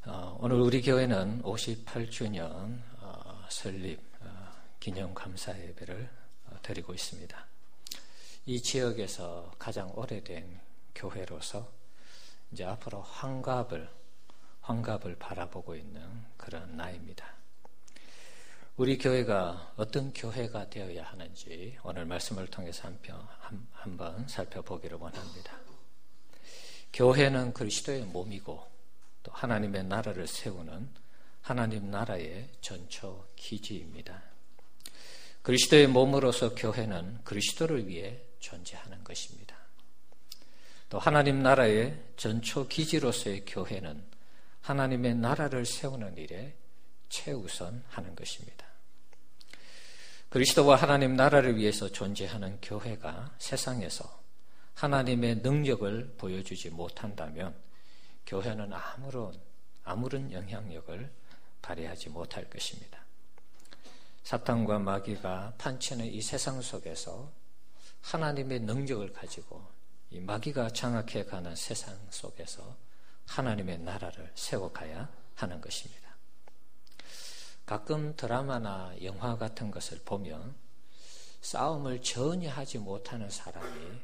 오늘 우리 교회는 58주년 설립 기념 감사 예배를 드리고 있습니다. 이 지역에서 가장 오래된 교회로서 이제 앞으로 환갑을 바라보고 있는 그런 나이입니다. 우리 교회가 어떤 교회가 되어야 하는지 오늘 말씀을 통해서 한번 살펴보기를 원합니다. 교회는 그리스도의 몸이고 또 하나님의 나라를 세우는 하나님 나라의 전초 기지입니다. 그리스도의 몸으로서 교회는 그리스도를 위해 존재하는 것입니다. 또 하나님 나라의 전초 기지로서의 교회는 하나님의 나라를 세우는 일에 최우선하는 것입니다. 그리스도와 하나님 나라를 위해서 존재하는 교회가 세상에서 하나님의 능력을 보여주지 못한다면 교회는 아무런 영향력을 발휘하지 못할 것입니다. 사탄과 마귀가 판치는 이 세상 속에서 하나님의 능력을 가지고 이 마귀가 장악해가는 세상 속에서 하나님의 나라를 세워가야 하는 것입니다. 가끔 드라마나 영화 같은 것을 보면 싸움을 전혀 하지 못하는 사람이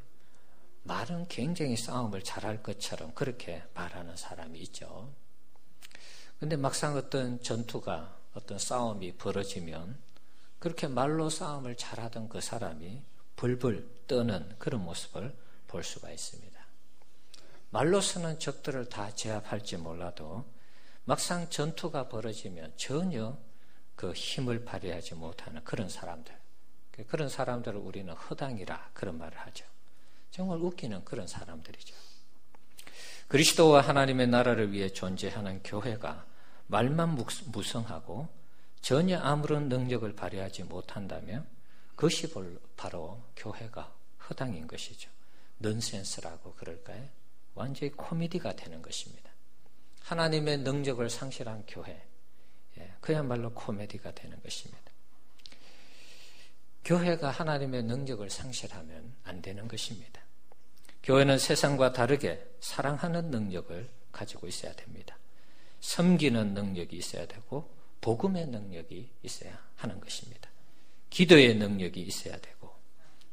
말은 굉장히 싸움을 잘할 것처럼 그렇게 말하는 사람이 있죠. 근데 막상 어떤 전투가, 어떤 싸움이 벌어지면 그렇게 말로 싸움을 잘하던 그 사람이 불불 떠는 그런 모습을 볼 수가 있습니다. 말로서는 적들을 다 제압할지 몰라도 막상 전투가 벌어지면 전혀 그 힘을 발휘하지 못하는 그런 사람들을 우리는 허당이라 그런 말을 하죠. 정말 웃기는 그런 사람들이죠. 그리스도와 하나님의 나라를 위해 존재하는 교회가 말만 무성하고 전혀 아무런 능력을 발휘하지 못한다면 그것이 바로 교회가 허당인 것이죠. 넌센스라고 그럴까요? 완전히 코미디가 되는 것입니다. 하나님의 능력을 상실한 교회, 그야말로 코미디가 되는 것입니다. 교회가 하나님의 능력을 상실하면 안 되는 것입니다. 교회는 세상과 다르게 사랑하는 능력을 가지고 있어야 됩니다. 섬기는 능력이 있어야 되고 복음의 능력이 있어야 하는 것입니다. 기도의 능력이 있어야 되고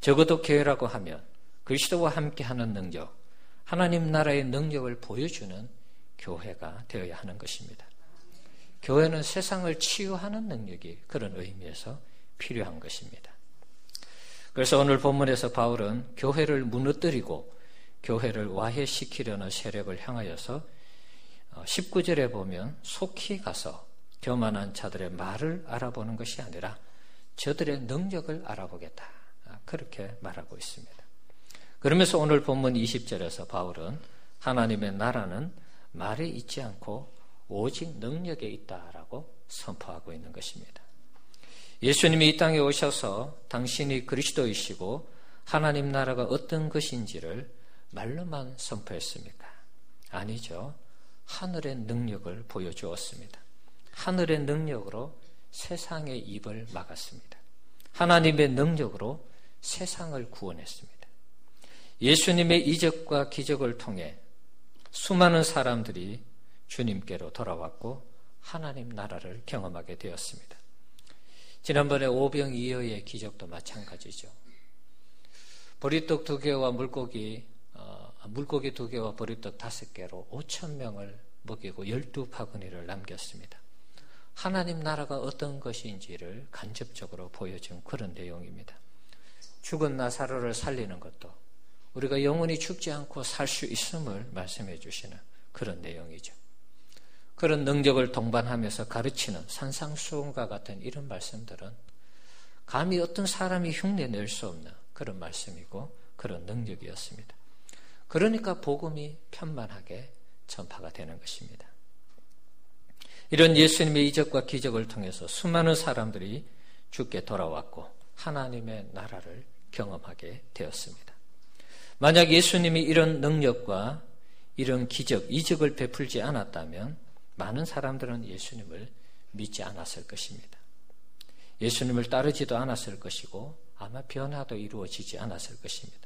적어도 교회라고 하면 그리스도와 함께하는 능력, 하나님 나라의 능력을 보여주는 교회가 되어야 하는 것입니다. 교회는 세상을 치유하는 능력이 그런 의미에서 필요한 것입니다. 그래서 오늘 본문에서 바울은 교회를 무너뜨리고 교회를 와해시키려는 세력을 향하여서 19절에 보면 속히 가서 교만한 자들의 말을 알아보는 것이 아니라 저들의 능력을 알아보겠다. 그렇게 말하고 있습니다. 그러면서 오늘 본문 20절에서 바울은 하나님의 나라는 말에 있지 않고 오직 능력에 있다라고 선포하고 있는 것입니다. 예수님이 이 땅에 오셔서 당신이 그리스도이시고 하나님 나라가 어떤 것인지를 말로만 선포했습니까? 아니죠. 하늘의 능력을 보여주었습니다. 하늘의 능력으로 세상의 입을 막았습니다. 하나님의 능력으로 세상을 구원했습니다. 예수님의 이적과 기적을 통해 수많은 사람들이 주님께로 돌아왔고 하나님 나라를 경험하게 되었습니다. 지난번에 오병이어의 기적도 마찬가지죠. 보리떡 2개와 물고기 2개와 보리떡 5개로 5,000명을 먹이고 12바구니를 남겼습니다. 하나님 나라가 어떤 것인지를 간접적으로 보여준 그런 내용입니다. 죽은 나사로를 살리는 것도 우리가 영원히 죽지 않고 살 수 있음을 말씀해 주시는 그런 내용이죠. 그런 능력을 동반하면서 가르치는 산상수훈과 같은 이런 말씀들은 감히 어떤 사람이 흉내낼 수 없는 그런 말씀이고 그런 능력이었습니다. 그러니까 복음이 편만하게 전파가 되는 것입니다. 이런 예수님의 이적과 기적을 통해서 수많은 사람들이 주께 돌아왔고 하나님의 나라를 경험하게 되었습니다. 만약 예수님이 이런 능력과 이런 기적, 이적을 베풀지 않았다면 많은 사람들은 예수님을 믿지 않았을 것입니다. 예수님을 따르지도 않았을 것이고 아마 변화도 이루어지지 않았을 것입니다.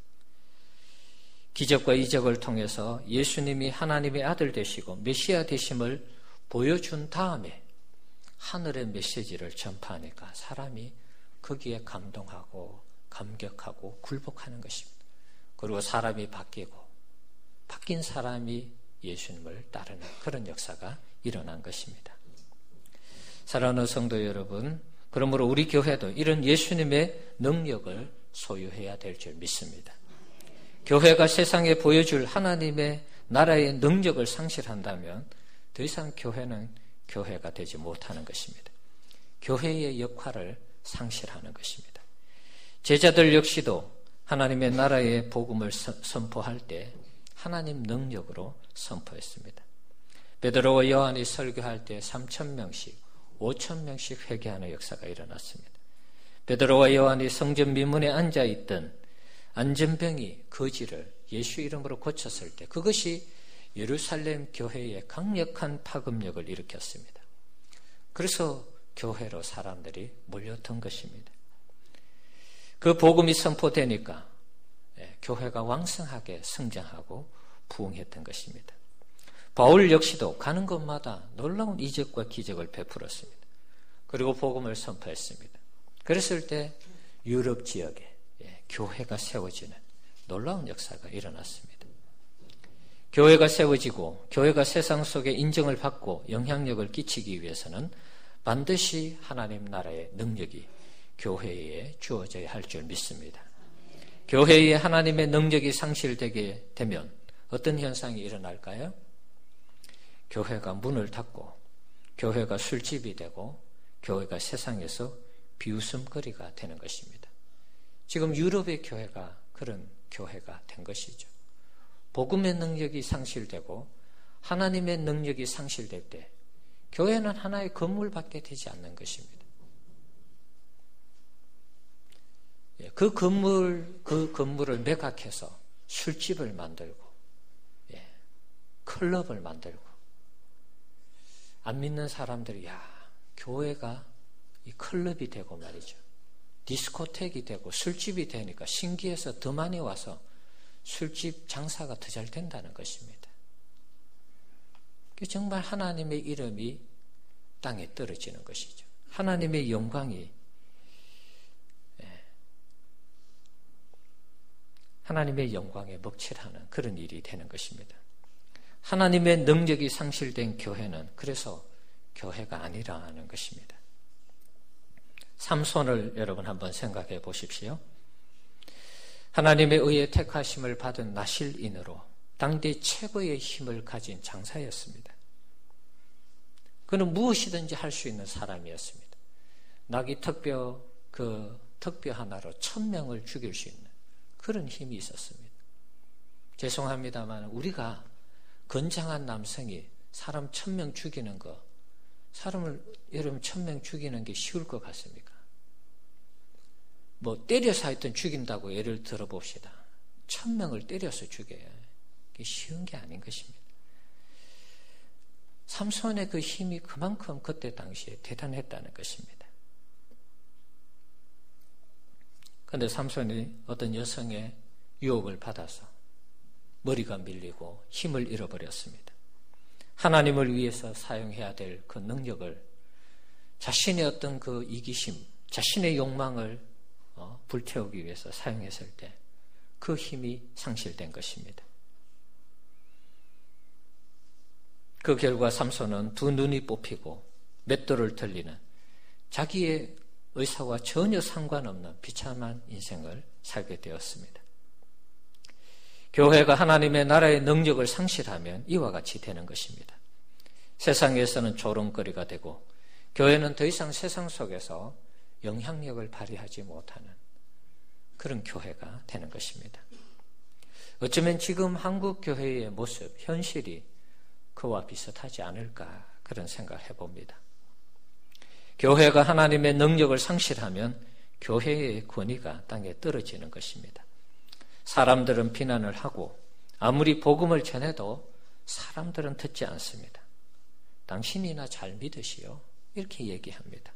기적과 이적을 통해서 예수님이 하나님의 아들 되시고 메시아 되심을 보여준 다음에 하늘의 메시지를 전파하니까 사람이 거기에 감동하고 감격하고 굴복하는 것입니다. 그리고 사람이 바뀌고 바뀐 사람이 예수님을 따르는 그런 역사가 일어난 것입니다. 사랑하는 성도 여러분, 그러므로 우리 교회도 이런 예수님의 능력을 소유해야 될 줄 믿습니다. 교회가 세상에 보여줄 하나님의 나라의 능력을 상실한다면 더 이상 교회는 교회가 되지 못하는 것입니다. 교회의 역할을 상실하는 것입니다. 제자들 역시도 하나님의 나라의 복음을 선포할 때 하나님 능력으로 선포했습니다. 베드로와 요한이 설교할 때 3,000명씩 5,000명씩 회개하는 역사가 일어났습니다. 베드로와 요한이 성전 미문에 앉아있던 안전병이 거지를 예수 이름으로 고쳤을 때 그것이 예루살렘 교회에 강력한 파급력을 일으켰습니다. 그래서 교회로 사람들이 몰려든 것입니다. 그 복음이 선포되니까 교회가 왕성하게 성장하고 부흥했던 것입니다. 바울 역시도 가는 곳마다 놀라운 이적과 기적을 베풀었습니다. 그리고 복음을 선포했습니다. 그랬을 때 유럽 지역에 교회가 세워지는 놀라운 역사가 일어났습니다. 교회가 세워지고 교회가 세상 속에 인정을 받고 영향력을 끼치기 위해서는 반드시 하나님 나라의 능력이 교회에 주어져야 할 줄 믿습니다. 교회에 하나님의 능력이 상실되게 되면 어떤 현상이 일어날까요? 교회가 문을 닫고 교회가 술집이 되고 교회가 세상에서 비웃음거리가 되는 것입니다. 지금 유럽의 교회가 그런 교회가 된 것이죠. 복음의 능력이 상실되고 하나님의 능력이 상실될 때 교회는 하나의 건물밖에 되지 않는 것입니다. 그 건물을 매각해서 술집을 만들고 클럽을 만들고 안 믿는 사람들이 교회가 이 클럽이 되고 말이죠. 디스코텍이 되고 술집이 되니까 신기해서 더 많이 와서 술집 장사가 더 잘 된다는 것입니다. 정말 하나님의 이름이 땅에 떨어지는 것이죠. 하나님의 영광이 하나님의 영광에 먹칠하는 그런 일이 되는 것입니다. 하나님의 능력이 상실된 교회는 그래서 교회가 아니라는 것입니다. 삼손을 여러분 한번 생각해 보십시오. 하나님의 의에 택하심을 받은 나실인으로 당대 최고의 힘을 가진 장사였습니다. 그는 무엇이든지 할 수 있는 사람이었습니다. 나귀 턱뼈 하나로 1,000명을 죽일 수 있는 그런 힘이 있었습니다. 죄송합니다만 우리가 건장한 남성이 사람 1,000명 죽이는 거, 사람을 여러분 1,000명 죽이는 게 쉬울 것 같습니까? 때려서 하여튼 죽인다고 예를 들어봅시다. 1,000명을 때려서 죽여야 이게 쉬운 게 아닌 것입니다. 삼손의 그 힘이 그만큼 그때 당시에 대단했다는 것입니다. 그런데 삼손이 어떤 여성의 유혹을 받아서 머리가 밀리고 힘을 잃어버렸습니다. 하나님을 위해서 사용해야 될 그 능력을 자신의 어떤 그 이기심, 자신의 욕망을 불태우기 위해서 사용했을 때 그 힘이 상실된 것입니다. 그 결과 삼손은 두 눈이 뽑히고 맷돌을 들리는 자기의 의사와 전혀 상관없는 비참한 인생을 살게 되었습니다. 교회가 하나님의 나라의 능력을 상실하면 이와 같이 되는 것입니다. 세상에서는 조롱거리가 되고 교회는 더 이상 세상 속에서 영향력을 발휘하지 못하는 그런 교회가 되는 것입니다. 어쩌면 지금 한국 교회의 모습, 현실이 그와 비슷하지 않을까 그런 생각을 해봅니다. 교회가 하나님의 능력을 상실하면 교회의 권위가 땅에 떨어지는 것입니다. 사람들은 비난을 하고 아무리 복음을 전해도 사람들은 듣지 않습니다. 당신이나 잘 믿으시오 이렇게 얘기합니다.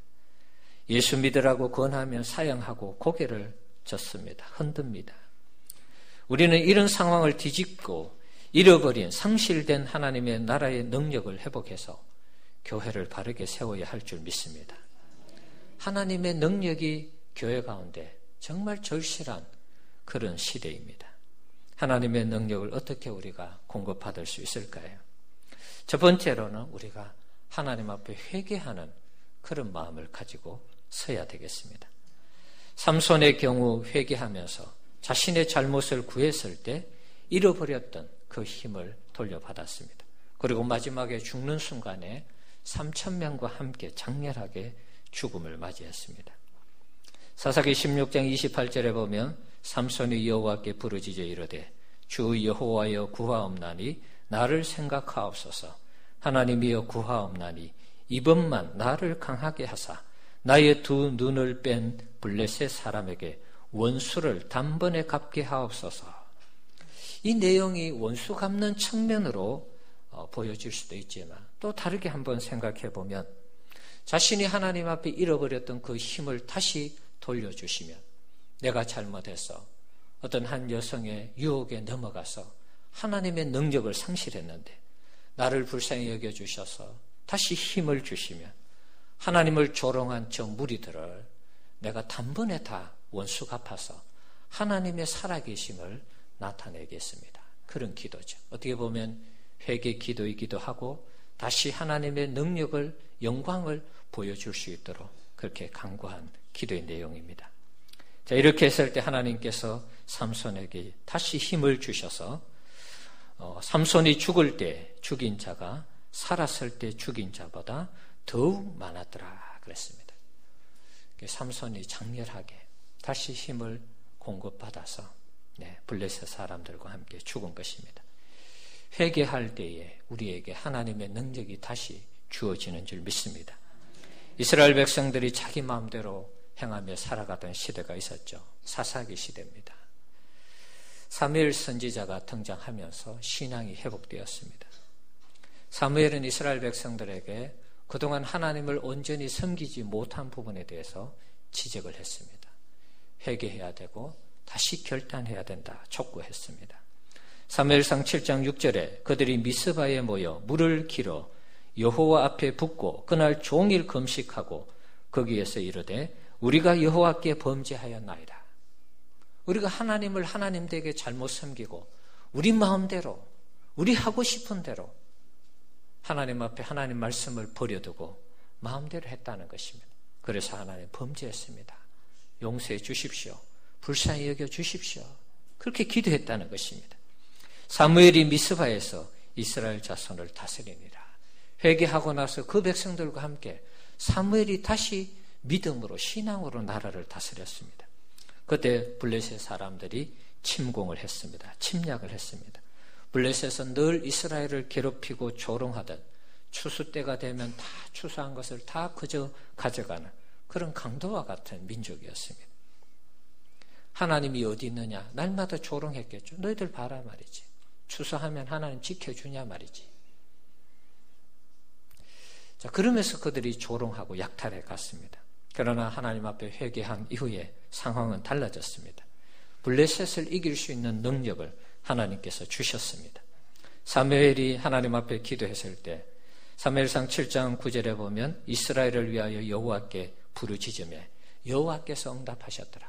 예수 믿으라고 권하면 사양하고 고개를 젓습니다. 흔듭니다. 우리는 이런 상황을 뒤집고 잃어버린 상실된 하나님의 나라의 능력을 회복해서 교회를 바르게 세워야 할 줄 믿습니다. 하나님의 능력이 교회 가운데 정말 절실한 그런 시대입니다. 하나님의 능력을 어떻게 우리가 공급받을 수 있을까요? 첫 번째로는 우리가 하나님 앞에 회개하는 그런 마음을 가지고 서야 되겠습니다. 삼손의 경우 회개하면서 자신의 잘못을 구했을 때 잃어버렸던 그 힘을 돌려받았습니다. 그리고 마지막에 죽는 순간에 3,000명과 함께 장렬하게 죽음을 맞이했습니다. 사사기 16장 28절에 보면 삼손이 여호와께 부르짖어 이르되 주 여호와여 구하옵나니 나를 생각하옵소서. 하나님이여 구하옵나니 이번만 나를 강하게 하사 나의 두 눈을 뺀 블레셋 사람에게 원수를 단번에 갚게 하옵소서. 이 내용이 원수 갚는 측면으로 보여질 수도 있지만 또 다르게 한번 생각해 보면 자신이 하나님 앞에 잃어버렸던 그 힘을 다시 돌려주시면 내가 잘못해서 어떤 한 여성의 유혹에 넘어가서 하나님의 능력을 상실했는데 나를 불쌍히 여겨주셔서 다시 힘을 주시면 하나님을 조롱한 저 무리들을 내가 단번에 다 원수 갚아서 하나님의 살아계심을 나타내겠습니다. 그런 기도죠. 어떻게 보면 회개 기도이기도 하고 다시 하나님의 능력을 영광을 보여줄 수 있도록 그렇게 간구한 기도의 내용입니다. 자, 이렇게 했을 때 하나님께서 삼손에게 다시 힘을 주셔서 삼손이 죽을 때 죽인 자가 살았을 때 죽인 자보다 더욱 많았더라 그랬습니다. 삼손이 장렬하게 다시 힘을 공급받아서 블레셋 사람들과 함께 죽은 것입니다. 회개할 때에 우리에게 하나님의 능력이 다시 주어지는 줄 믿습니다. 이스라엘 백성들이 자기 마음대로 행하며 살아가던 시대가 있었죠. 사사기 시대입니다. 사무엘 선지자가 등장하면서 신앙이 회복되었습니다. 사무엘은 이스라엘 백성들에게 그동안 하나님을 온전히 섬기지 못한 부분에 대해서 지적을 했습니다. 회개해야 되고 다시 결단해야 된다 촉구했습니다. 사무엘상 7장 6절에 그들이 미스바에 모여 물을 길어 여호와 앞에 붓고 그날 종일 금식하고 거기에서 이르되 우리가 여호와께 범죄하였나이다. 우리가 하나님을 하나님되게 잘못 섬기고 우리 마음대로 우리 하고 싶은 대로 하나님 앞에 하나님 말씀을 버려두고 마음대로 했다는 것입니다. 그래서 하나님 범죄했습니다. 용서해 주십시오. 불쌍히 여겨 주십시오. 그렇게 기도했다는 것입니다. 사무엘이 미스바에서 이스라엘 자손을 다스리니라. 회개하고 나서 그 백성들과 함께 사무엘이 다시 믿음으로 신앙으로 나라를 다스렸습니다. 그때 블레셋 사람들이 침공을 했습니다. 침략을 했습니다. 블레셋은 늘 이스라엘을 괴롭히고 조롱하던 추수 때가 되면 다 추수한 것을 다 그저 가져가는 그런 강도와 같은 민족이었습니다. 하나님이 어디 있느냐? 날마다 조롱했겠죠. 너희들 봐라 말이지. 추수하면 하나님 지켜주냐 말이지. 자, 그러면서 그들이 조롱하고 약탈해 갔습니다. 그러나 하나님 앞에 회개한 이후에 상황은 달라졌습니다. 블레셋을 이길 수 있는 능력을 하나님께서 주셨습니다. 사무엘이 하나님 앞에 기도했을 때 사무엘상 7장 9절에 보면 이스라엘을 위하여 여호와께 부르짖으며 여호와께서 응답하셨더라.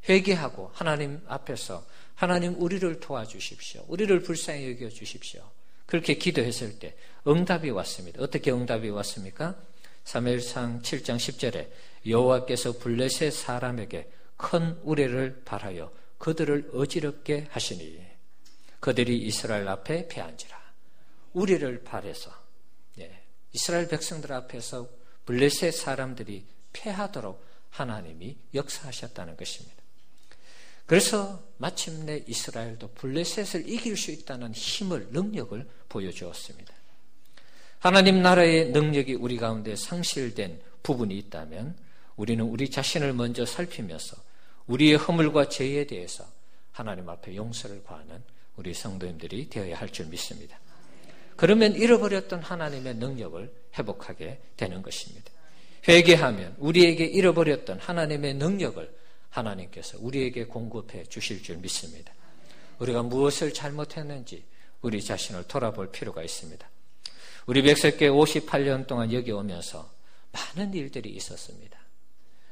회개하고 하나님 앞에서 하나님 우리를 도와주십시오. 우리를 불쌍히 여겨주십시오. 그렇게 기도했을 때 응답이 왔습니다. 어떻게 응답이 왔습니까? 사무엘상 7장 10절에 여호와께서 블레셋 사람에게 큰 우레를 발하여 그들을 어지럽게 하시니 그들이 이스라엘 앞에 패한지라. 우레를 발해서 이스라엘 백성들 앞에서 블레셋 사람들이 패하도록 하나님이 역사하셨다는 것입니다. 그래서 마침내 이스라엘도 블레셋을 이길 수 있다는 힘을, 능력을 보여주었습니다. 하나님 나라의 능력이 우리 가운데 상실된 부분이 있다면 우리는 우리 자신을 먼저 살피면서 우리의 허물과 죄에 대해서 하나님 앞에 용서를 구하는 우리 성도님들이 되어야 할 줄 믿습니다. 그러면 잃어버렸던 하나님의 능력을 회복하게 되는 것입니다. 회개하면 우리에게 잃어버렸던 하나님의 능력을 하나님께서 우리에게 공급해 주실 줄 믿습니다. 우리가 무엇을 잘못했는지 우리 자신을 돌아볼 필요가 있습니다. 우리 백석교회 58년 동안 여기 오면서 많은 일들이 있었습니다.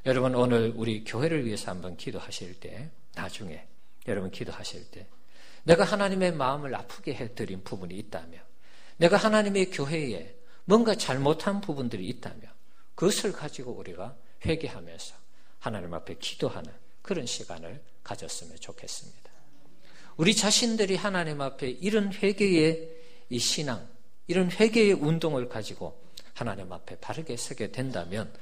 여러분 오늘 우리 교회를 위해서 한번 기도하실 때, 나중에 여러분 기도하실 때 내가 하나님의 마음을 아프게 해드린 부분이 있다며, 내가 하나님의 교회에 뭔가 잘못한 부분들이 있다며, 그것을 가지고 우리가 회개하면서 하나님 앞에 기도하는 그런 시간을 가졌으면 좋겠습니다. 우리 자신들이 하나님 앞에 이런 회개의 이 신앙, 이런 회개의 운동을 가지고 하나님 앞에 바르게 서게 된다면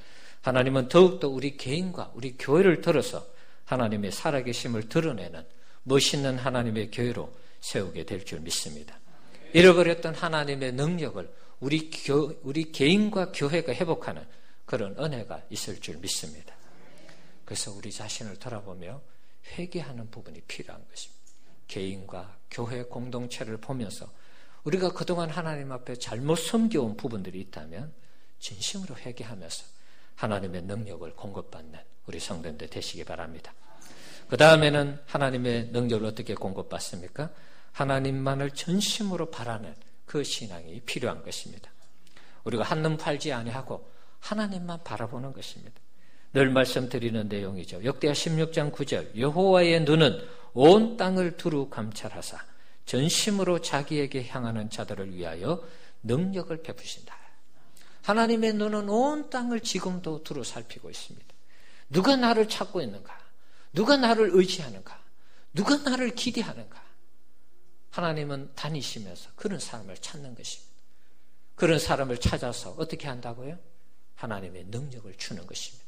하나님은 더욱더 우리 개인과 우리 교회를 들어서 하나님의 살아계심을 드러내는 멋있는 하나님의 교회로 세우게 될 줄 믿습니다. 잃어버렸던 하나님의 능력을 우리 개인과 교회가 회복하는 그런 은혜가 있을 줄 믿습니다. 그래서 우리 자신을 돌아보며 회개하는 부분이 필요한 것입니다. 개인과 교회 공동체를 보면서 우리가 그동안 하나님 앞에 잘못 섬겨온 부분들이 있다면 진심으로 회개하면서 하나님의 능력을 공급받는 우리 성도님들 되시기 바랍니다. 그 다음에는 하나님의 능력을 어떻게 공급받습니까? 하나님만을 전심으로 바라는 그 신앙이 필요한 것입니다. 우리가 한눈 팔지 아니하고 하나님만 바라보는 것입니다. 늘 말씀드리는 내용이죠. 역대하 16장 9절 여호와의 눈은 온 땅을 두루 감찰하사 전심으로 자기에게 향하는 자들을 위하여 능력을 베푸신다. 하나님의 눈은 온 땅을 지금도 두루 살피고 있습니다. 누가 나를 찾고 있는가? 누가 나를 의지하는가? 누가 나를 기대하는가? 하나님은 다니시면서 그런 사람을 찾는 것입니다. 그런 사람을 찾아서 어떻게 한다고요? 하나님의 능력을 주는 것입니다.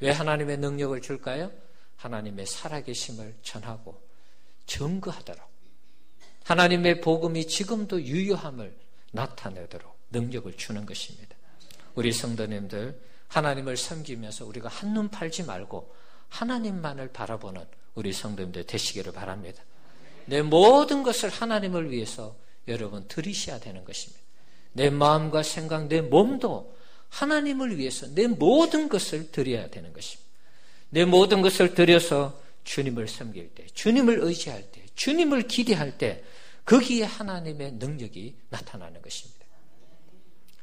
왜 하나님의 능력을 줄까요? 하나님의 살아계심을 전하고 증거하도록, 하나님의 복음이 지금도 유효함을 나타내도록 능력을 주는 것입니다. 우리 성도님들 하나님을 섬기면서 우리가 한눈 팔지 말고 하나님만을 바라보는 우리 성도님들 되시기를 바랍니다. 내 모든 것을 하나님을 위해서 여러분 드리셔야 되는 것입니다. 내 마음과 생각, 내 몸도 하나님을 위해서 내 모든 것을 드려야 되는 것입니다. 내 모든 것을 드려서 주님을 섬길 때, 주님을 의지할 때, 주님을 기대할 때 거기에 하나님의 능력이 나타나는 것입니다.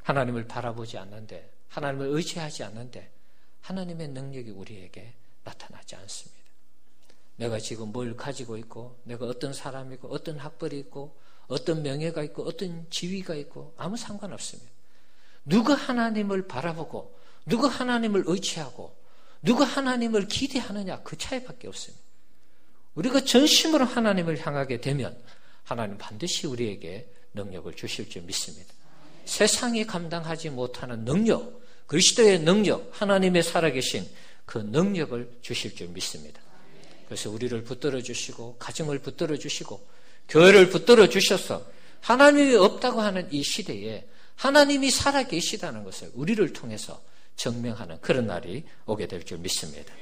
하나님을 바라보지 않는데, 하나님을 의지하지 않는데 하나님의 능력이 우리에게 나타나지 않습니다. 내가 지금 뭘 가지고 있고, 내가 어떤 사람이고, 어떤 학벌이 있고, 어떤 명예가 있고, 어떤 지위가 있고 아무 상관없습니다. 누가 하나님을 바라보고, 누가 하나님을 의지하고, 누가 하나님을 기대하느냐, 그 차이밖에 없습니다. 우리가 전심으로 하나님을 향하게 되면 하나님 반드시 우리에게 능력을 주실 줄 믿습니다. 세상이 감당하지 못하는 능력, 그리스도의 능력, 하나님의 살아계신 그 능력을 주실 줄 믿습니다. 그래서 우리를 붙들어 주시고, 가정을 붙들어 주시고, 교회를 붙들어 주셔서 하나님이 없다고 하는 이 시대에 하나님이 살아계시다는 것을 우리를 통해서 증명하는 그런 날이 오게 될 줄 믿습니다.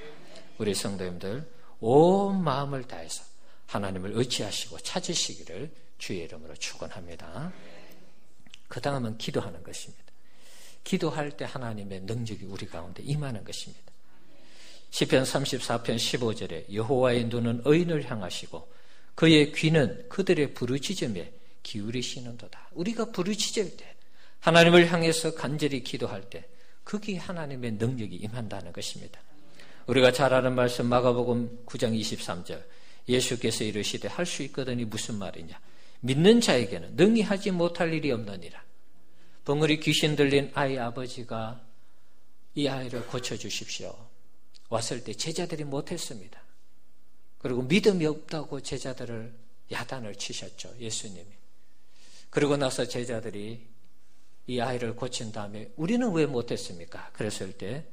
우리 성도님들 온 마음을 다해서 하나님을 의지하시고 찾으시기를 주의 이름으로 축원합니다. 그 다음은 기도하는 것입니다. 기도할 때 하나님의 능력이 우리 가운데 임하는 것입니다. 시편 34편 15절에 여호와의 눈은 의인을 향하시고 그의 귀는 그들의 부르짖음에 기울이시는도다. 우리가 부르짖을 때, 하나님을 향해서 간절히 기도할 때 거기에 하나님의 능력이 임한다는 것입니다. 우리가 잘 아는 말씀 마가복음 9장 23절 예수께서 이르시되 할 수 있거든이 무슨 말이냐, 믿는 자에게는 능히 하지 못할 일이 없느니라. 벙어리 귀신 들린 아이 아버지가 이 아이를 고쳐주십시오 왔을 때 제자들이 못했습니다. 그리고 믿음이 없다고 제자들을 야단을 치셨죠, 예수님이. 그러고 나서 제자들이 이 아이를 고친 다음에 우리는 왜 못했습니까? 그랬을 때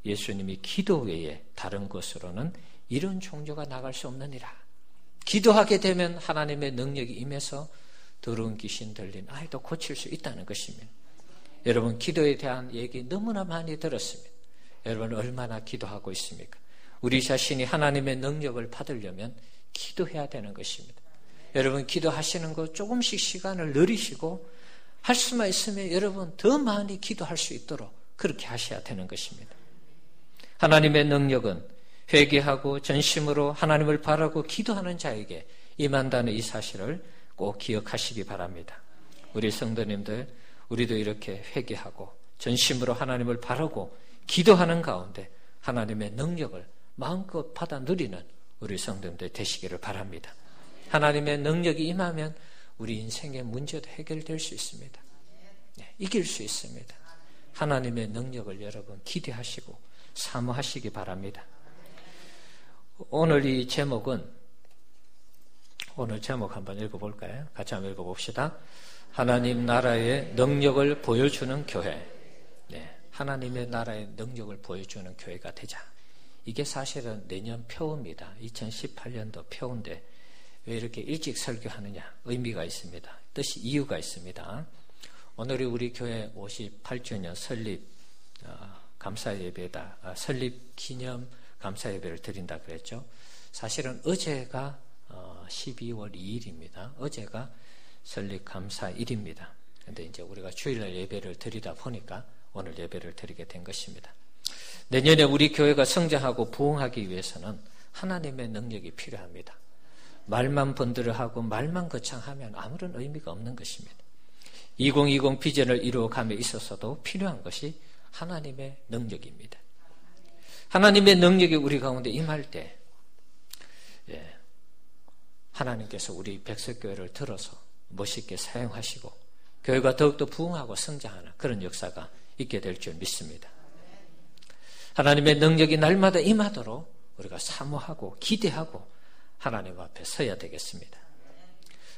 예수님이 기도 외에 다른 것으로는 이런 종교가 나갈 수 없느니라. 기도하게 되면 하나님의 능력이 임해서 더러운 귀신 들린 아이도 고칠 수 있다는 것입니다. 여러분, 기도에 대한 얘기 너무나 많이 들었습니다. 여러분 얼마나 기도하고 있습니까? 우리 자신이 하나님의 능력을 받으려면 기도해야 되는 것입니다. 여러분 기도하시는 거 조금씩 시간을 늘리시고 할 수만 있으면 여러분 더 많이 기도할 수 있도록 그렇게 하셔야 되는 것입니다. 하나님의 능력은 회개하고 전심으로 하나님을 바라고 기도하는 자에게 임한다는 이 사실을 꼭 기억하시기 바랍니다. 우리 성도님들, 우리도 이렇게 회개하고 전심으로 하나님을 바라고 기도하는 가운데 하나님의 능력을 마음껏 받아 누리는 우리 성도들 되시기를 바랍니다. 하나님의 능력이 임하면 우리 인생의 문제도 해결될 수 있습니다. 네, 이길 수 있습니다. 하나님의 능력을 여러분 기대하시고 사모하시기 바랍니다. 오늘 이 제목은 오늘 제목 한번 읽어볼까요? 같이 한번 읽어봅시다. 하나님 나라의 능력을 보여주는 교회. 네, 하나님의 나라의 능력을 보여주는 교회가 되자. 이게 사실은 내년 표입니다. 2018년도 표인데 왜 이렇게 일찍 설교하느냐? 의미가 있습니다. 뜻이 이유가 있습니다. 오늘이 우리 교회 58주년 설립 감사예배다. 설립 기념 감사예배를 드린다 그랬죠. 사실은 어제가 12월 2일입니다. 어제가 설립 감사일입니다. 그런데 이제 우리가 주일날 예배를 드리다 보니까 오늘 예배를 드리게 된 것입니다. 내년에 우리 교회가 성장하고 부흥하기 위해서는 하나님의 능력이 필요합니다. 말만 번들어하고 말만 거창하면 아무런 의미가 없는 것입니다. 2020 비전을 이루어감에 있어서도 필요한 것이 하나님의 능력입니다. 하나님의 능력이 우리 가운데 임할 때 하나님께서 우리 백석교회를 들어서 멋있게 사용하시고 교회가 더욱더 부흥하고 성장하는 그런 역사가 있게 될 줄 믿습니다. 하나님의 능력이 날마다 임하도록 우리가 사모하고 기대하고 하나님 앞에 서야 되겠습니다.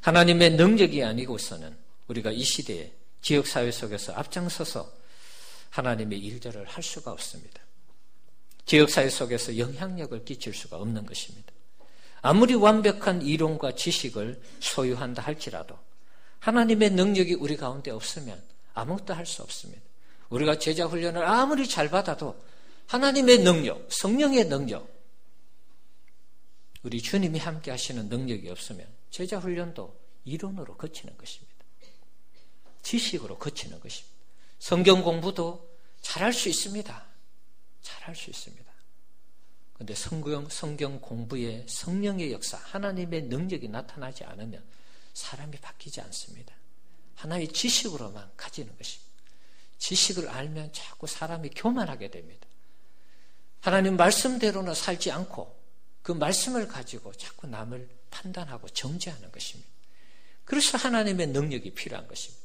하나님의 능력이 아니고서는 우리가 이 시대에 지역사회 속에서 앞장서서 하나님의 일들을 할 수가 없습니다. 지역사회 속에서 영향력을 끼칠 수가 없는 것입니다. 아무리 완벽한 이론과 지식을 소유한다 할지라도 하나님의 능력이 우리 가운데 없으면 아무것도 할 수 없습니다. 우리가 제자 훈련을 아무리 잘 받아도 하나님의 능력, 성령의 능력, 우리 주님이 함께 하시는 능력이 없으면 제자 훈련도 이론으로 거치는 것입니다. 지식으로 거치는 것입니다. 성경 공부도 잘할 수 있습니다. 잘할 수 있습니다. 그런데 성경 공부에 성령의 역사, 하나님의 능력이 나타나지 않으면 사람이 바뀌지 않습니다. 하나의 지식으로만 가지는 것입니다. 지식을 알면 자꾸 사람이 교만하게 됩니다. 하나님 말씀대로는 살지 않고 그 말씀을 가지고 자꾸 남을 판단하고 정죄하는 것입니다. 그래서 하나님의 능력이 필요한 것입니다.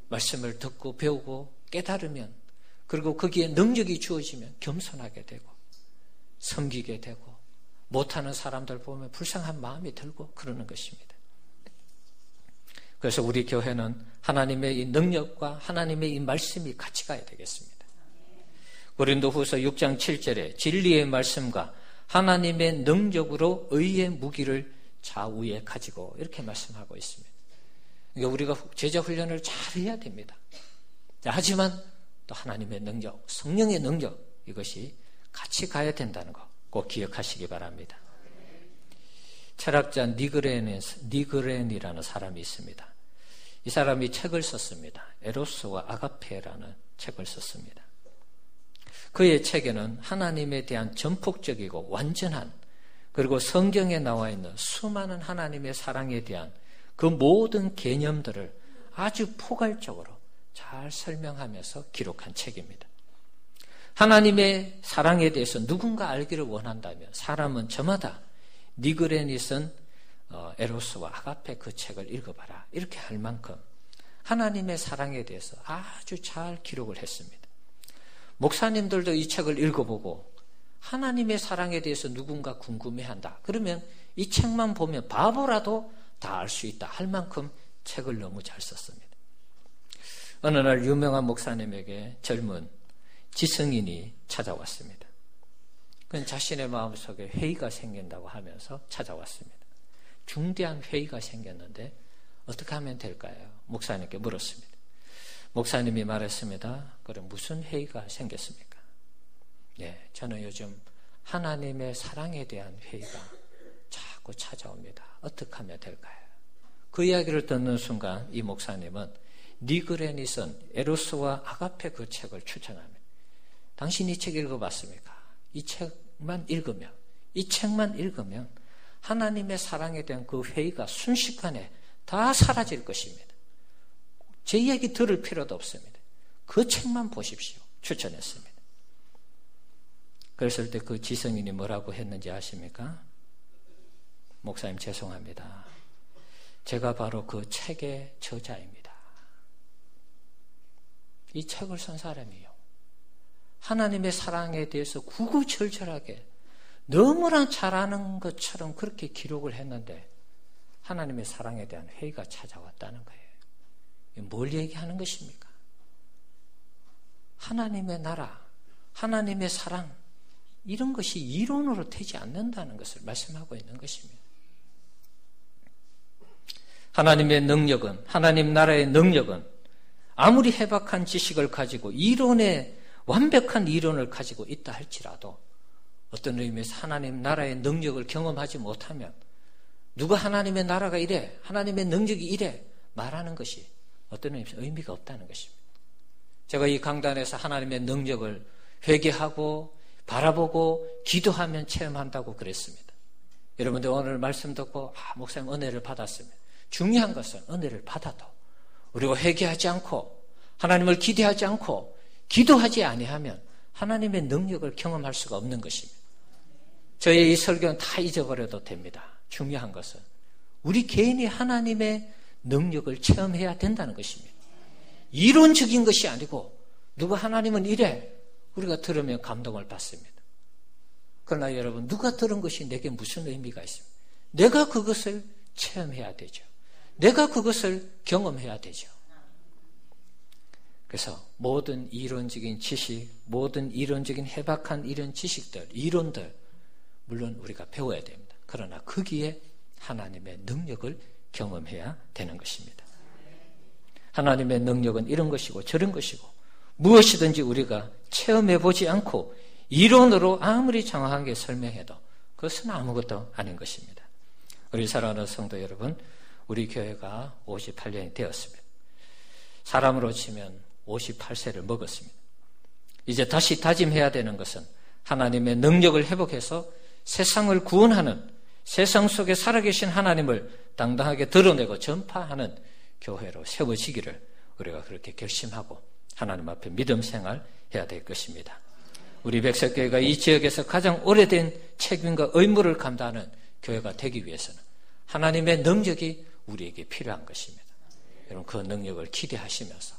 말씀을 듣고 배우고 깨달으면 그리고 거기에 능력이 주어지면 겸손하게 되고 섬기게 되고 못하는 사람들 보면 불쌍한 마음이 들고 그러는 것입니다. 그래서 우리 교회는 하나님의 이 능력과 하나님의 이 말씀이 같이 가야 되겠습니다. 고린도후서 6장 7절에 진리의 말씀과 하나님의 능력으로 의의 무기를 좌우에 가지고 이렇게 말씀하고 있습니다. 그러니까 우리가 제자 훈련을 잘 해야 됩니다. 하지만 또 하나님의 능력, 성령의 능력 이것이 같이 가야 된다는 거 꼭 기억하시기 바랍니다. 철학자 니그렌이라는 사람이 있습니다. 이 사람이 책을 썼습니다. 에로스와 아가페라는 책을 썼습니다. 그의 책에는 하나님에 대한 전폭적이고 완전한 그리고 성경에 나와 있는 수많은 하나님의 사랑에 대한 그 모든 개념들을 아주 포괄적으로 잘 설명하면서 기록한 책입니다. 하나님의 사랑에 대해서 누군가 알기를 원한다면 사람은 저마다 니그렌이 쓴 에로스와 아가페 그 책을 읽어봐라 이렇게 할 만큼 하나님의 사랑에 대해서 아주 잘 기록을 했습니다. 목사님들도 이 책을 읽어보고 하나님의 사랑에 대해서 누군가 궁금해한다. 그러면 이 책만 보면 바보라도 다 알 수 있다 할 만큼 책을 너무 잘 썼습니다. 어느 날 유명한 목사님에게 젊은 지성인이 찾아왔습니다. 그는 자신의 마음속에 회의가 생긴다고 하면서 찾아왔습니다. 중대한 회의가 생겼는데 어떻게 하면 될까요? 목사님께 물었습니다. 목사님이 말했습니다. 그럼 무슨 회의가 생겼습니까? 네, 저는 요즘 하나님의 사랑에 대한 회의가 자꾸 찾아옵니다. 어떻게 하면 될까요? 그 이야기를 듣는 순간 이 목사님은 니그렌이 쓴 에로스와 아가페 그 책을 추천합니다. 당신 이 책 읽어봤습니까? 이 책만 읽으면 하나님의 사랑에 대한 그 회의가 순식간에 다 사라질 것입니다. 제 이야기 들을 필요도 없습니다. 그 책만 보십시오. 추천했습니다. 그랬을 때 그 지성인이 뭐라고 했는지 아십니까? 목사님 죄송합니다. 제가 바로 그 책의 저자입니다. 이 책을 쓴 사람이요. 하나님의 사랑에 대해서 구구절절하게 너무나 잘 아는 것처럼 그렇게 기록을 했는데 하나님의 사랑에 대한 회의가 찾아왔다는 거예요. 뭘 얘기하는 것입니까? 하나님의 나라, 하나님의 사랑, 이런 것이 이론으로 되지 않는다는 것을 말씀하고 있는 것입니다. 하나님의 능력은, 하나님 나라의 능력은 아무리 해박한 지식을 가지고 완벽한 이론을 가지고 있다 할지라도 어떤 의미에서 하나님 나라의 능력을 경험하지 못하면 누가 하나님의 나라가 이래, 하나님의 능력이 이래 말하는 것이 어떤 의미에서 의미가 없다는 것입니다. 제가 이 강단에서 하나님의 능력을 회개하고 바라보고 기도하면 체험한다고 그랬습니다. 여러분들 오늘 말씀 듣고 목사님 은혜를 받았습니다. 중요한 것은 은혜를 받아도 우리가 회개하지 않고 하나님을 기대하지 않고 기도하지 아니하면 하나님의 능력을 경험할 수가 없는 것입니다. 저의 이 설교는 다 잊어버려도 됩니다. 중요한 것은 우리 개인이 하나님의 능력을 체험해야 된다는 것입니다. 이론적인 것이 아니고 누가 하나님은 이래 우리가 들으면 감동을 받습니다. 그러나 여러분 누가 들은 것이 내게 무슨 의미가 있습니까? 내가 그것을 체험해야 되죠. 내가 그것을 경험해야 되죠. 그래서 모든 이론적인 지식, 모든 이론적인 해박한 이런 지식들, 이론들 물론 우리가 배워야 됩니다. 그러나 거기에 하나님의 능력을 경험해야 되는 것입니다. 하나님의 능력은 이런 것이고 저런 것이고 무엇이든지 우리가 체험해보지 않고 이론으로 아무리 장황하게 설명해도 그것은 아무것도 아닌 것입니다. 우리 사랑하는 성도 여러분, 우리 교회가 58년이 되었습니다. 사람으로 치면 58세를 먹었습니다. 이제 다시 다짐해야 되는 것은 하나님의 능력을 회복해서 세상을 구원하는, 세상 속에 살아계신 하나님을 당당하게 드러내고 전파하는 교회로 세워지기를 우리가 그렇게 결심하고 하나님 앞에 믿음 생활해야 될 것입니다. 우리 백석교회가 이 지역에서 가장 오래된 책임과 의무를 감당하는 교회가 되기 위해서는 하나님의 능력이 우리에게 필요한 것입니다. 여러분 그 능력을 기대하시면서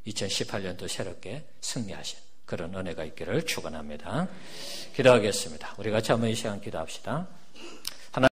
2018년도 새롭게 승리하신 그런 은혜가 있기를 축원합니다. 기도하겠습니다. 우리 같이 한번 이 시간 기도합시다.